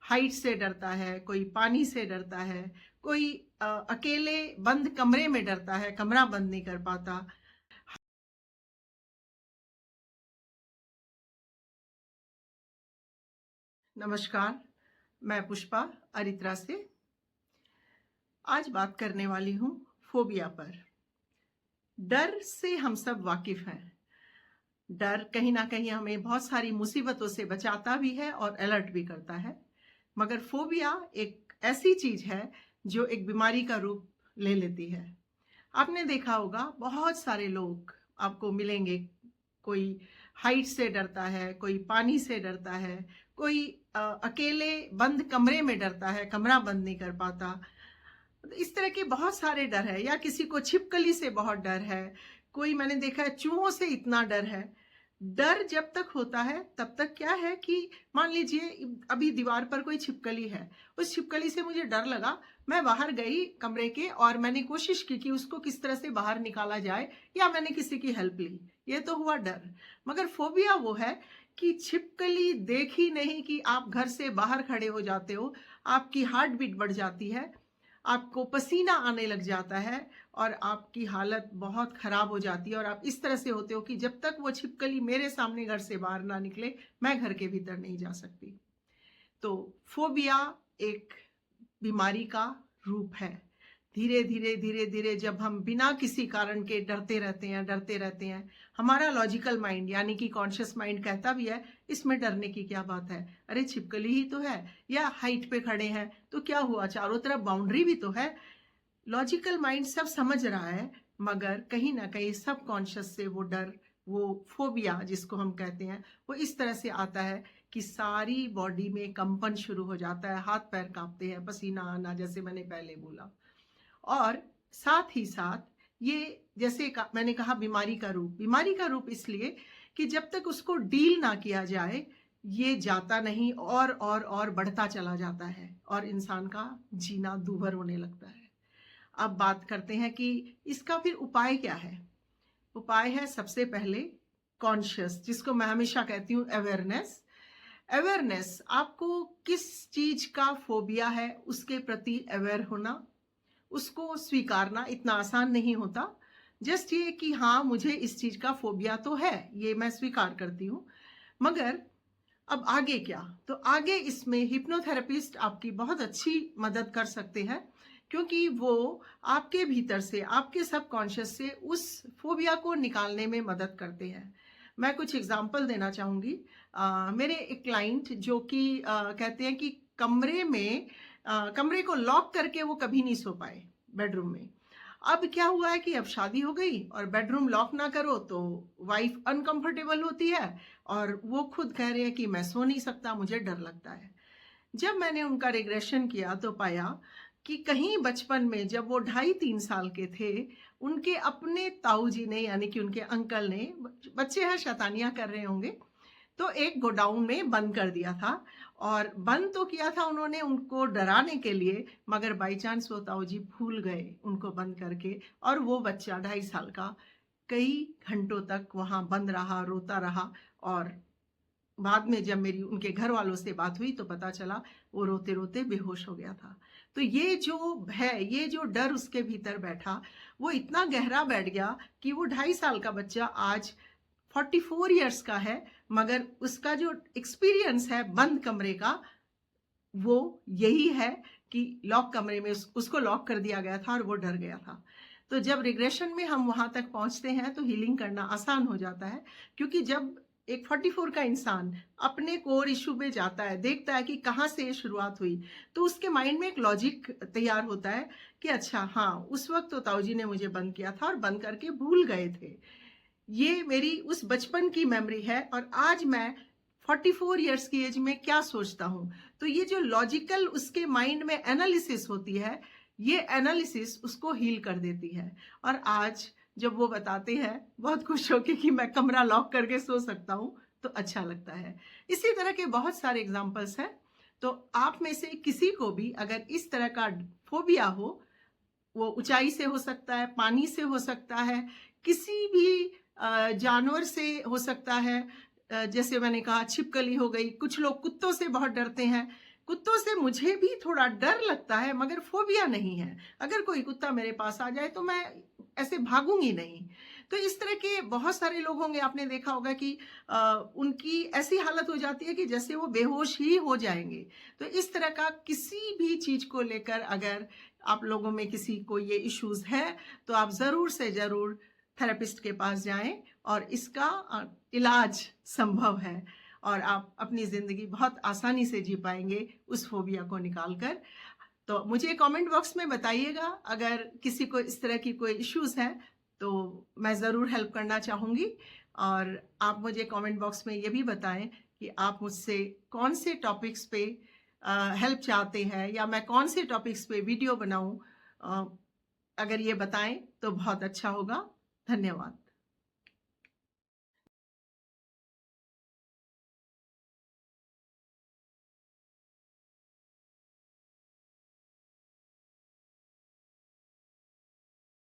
Height से डरता है, कोई पानी से डरता है, कोई अकेले बंद कमरे में डरता है, कमरा बंद नहीं कर पाता। नमस्कार, मैं पुष्पा अरित्रा से आज बात करने वाली हूँ फोबिया पर। डर से हम सब वाकिफ हैं। डर कहीं ना कहीं हमें बहुत सारी मुसीबतों से बचाता भी है और अलर्ट भी करता है, मगर फोबिया एक ऐसी चीज है जो एक बीमारी का रूप ले लेती है। आपने देखा होगा बहुत सारे लोग आपको मिलेंगे, कोई हाइट से डरता है, कोई पानी से डरता है, कोई अकेले बंद कमरे में डरता है, कमरा बंद नहीं कर पाता। इस तरह के बहुत सारे डर है, या किसी को छिपकली से बहुत डर है, कोई मैंने देखा है चूहों से इतना डर है। डर जब तक होता है तब तक क्या है कि मान लीजिए अभी दीवार पर कोई छिपकली है, उस छिपकली से मुझे डर लगा, मैं बाहर गई कमरे के और मैंने कोशिश की कि उसको किस तरह से बाहर निकाला जाए, या मैंने किसी की हेल्प ली, ये तो हुआ डर। मगर फोबिया वो है कि छिपकली देखी नहीं कि आप घर से बाहर खड़े हो जाते हो, आपकी हार्ट बीट बढ़ जाती है, आपको पसीना आने लग जाता है और आपकी हालत बहुत खराब हो जाती है, और आप इस तरह से होते हो कि जब तक वो छिपकली मेरे सामने घर से बाहर ना निकले मैं घर के भीतर नहीं जा सकती। तो फोबिया एक बीमारी का रूप है। धीरे धीरे धीरे धीरे जब हम बिना किसी कारण के डरते रहते हैं, हमारा लॉजिकल माइंड यानी कि कॉन्शियस माइंड कहता भी है इसमें डरने की क्या बात है, अरे छिपकली ही तो है, या हाइट पे खड़े हैं तो क्या हुआ, चारों तरफ बाउंड्री भी तो है। लॉजिकल माइंड सब समझ रहा है, मगर कहीं ना कहीं सब कॉन्शियस से वो डर, वो फोबिया जिसको हम कहते हैं, वो इस तरह से आता है कि सारी बॉडी में कंपन शुरू हो जाता है, हाथ पैर कांपते हैं, पसीना आना, जैसे मैंने पहले बोला। और साथ ही साथ ये जैसे मैंने कहा बीमारी का रूप इसलिए कि जब तक उसको डील ना किया जाए ये जाता नहीं, और बढ़ता चला जाता है और इंसान का जीना दूभर होने लगता है। अब बात करते हैं कि इसका फिर उपाय क्या है। उपाय है सबसे पहले कॉन्शियस, जिसको मैं हमेशा कहती हूँ अवेयरनेस। अवेयरनेस, आपको किस चीज का फोबिया है उसके प्रति अवेयर होना, उसको स्वीकारना इतना आसान नहीं होता। जस्ट ये कि हाँ मुझे इस चीज का फोबिया तो है, ये मैं स्वीकार करती हूँ, मगर अब आगे क्या। तो आगे इसमें हिप्नोथेरेपिस्ट आपकी बहुत अच्छी मदद कर सकते हैं, क्योंकि वो आपके भीतर से, आपके सबकॉन्शियस से उस फोबिया को निकालने में मदद करते हैं। मैं कुछ एग्जांपल देना चाहूँगी। मेरे एक क्लाइंट जो कि कहते हैं कि कमरे को लॉक करके वो कभी नहीं सो पाए बेडरूम में। अब क्या हुआ है कि अब शादी हो गई और बेडरूम लॉक ना करो तो वाइफ अनकंफर्टेबल होती है, और वो खुद कह रहे हैं कि मैं सो नहीं सकता, मुझे डर लगता है। जब मैंने उनका रिग्रेशन किया तो पाया कि कहीं बचपन में जब वो 2.5-3 साल के थे, उनके अपने ताऊ जी ने यानी कि उनके अंकल ने, बच्चे हैं शैतानियां कर रहे होंगे, तो एक गोडाउन में बंद कर दिया था। और बंद तो किया था उन्होंने उनको डराने के लिए, मगर बाई चांस वो ताऊ जी भूल गए उनको बंद करके, और वो बच्चा 2.5 साल का कई घंटों तक वहां बंद रहा, रोता रहा। और बाद में जब मेरी उनके घर वालों से बात हुई तो पता चला वो रोते रोते बेहोश हो गया था। तो ये जो भय, ये जो डर उसके भीतर बैठा, वो इतना गहरा बैठ गया कि वो 2.5 साल का बच्चा आज 44 ईयर्स का है, मगर उसका जो एक्सपीरियंस है बंद कमरे का, वो यही है कि लॉक कमरे में उसको लॉक कर दिया गया था और वो डर गया था। तो जब रिग्रेशन में हम वहां तक पहुंचते हैं तो हीलिंग करना आसान हो जाता है, क्योंकि जब एक 44 का इंसान अपने कोर इशू पे जाता है, देखता है कि कहाँ से ये शुरुआत हुई, तो उसके माइंड में एक लॉजिक तैयार होता है कि अच्छा हाँ, उस वक्त तो ताऊ जी ने मुझे बंद किया था और बंद करके भूल गए थे, ये मेरी उस बचपन की मेमोरी है, और आज मैं 44 ईयर्स की एज में क्या सोचता हूँ। तो ये जो लॉजिकल उसके माइंड में एनालिसिस होती है, ये एनालिसिस उसको हील कर देती है। और आज जब वो बताते हैं बहुत खुश होके कि मैं कमरा लॉक करके सो सकता हूँ, तो अच्छा लगता है। इसी तरह के बहुत सारे एग्जाम्पल्स हैं। तो आप में से किसी को भी अगर इस तरह का फोबिया हो, वो ऊंचाई से हो सकता है, पानी से हो सकता है, किसी भी जानवर से हो सकता है, जैसे मैंने कहा छिपकली हो गई, कुछ लोग कुत्तों से बहुत डरते हैं, कुत्तों से मुझे भी थोड़ा डर लगता है, मगर फोबिया नहीं है। अगर कोई कुत्ता मेरे पास आ जाए तो मैं ऐसे भागूंगी नहीं। तो इस तरह के बहुत सारे लोग होंगे, आपने देखा होगा कि उनकी ऐसी हालत हो जाती है कि जैसे वो बेहोश ही हो जाएंगे। तो इस तरह का किसी भी चीज को लेकर अगर आप लोगों में किसी को ये इश्यूज है, तो आप जरूर से जरूर थेरेपिस्ट के पास जाएं, और इसका इलाज संभव है, और आप अपनी ज़िंदगी बहुत आसानी से जी पाएंगे उस फोबिया को निकाल कर। तो मुझे कमेंट बॉक्स में बताइएगा, अगर किसी को इस तरह की कोई इश्यूज़ है तो मैं ज़रूर हेल्प करना चाहूँगी। और आप मुझे कमेंट बॉक्स में ये भी बताएं कि आप मुझसे कौन से टॉपिक्स पे हेल्प चाहते हैं, या मैं कौन से टॉपिक्स पे वीडियो बनाऊं। अगर ये बताएं तो बहुत अच्छा होगा। धन्यवाद।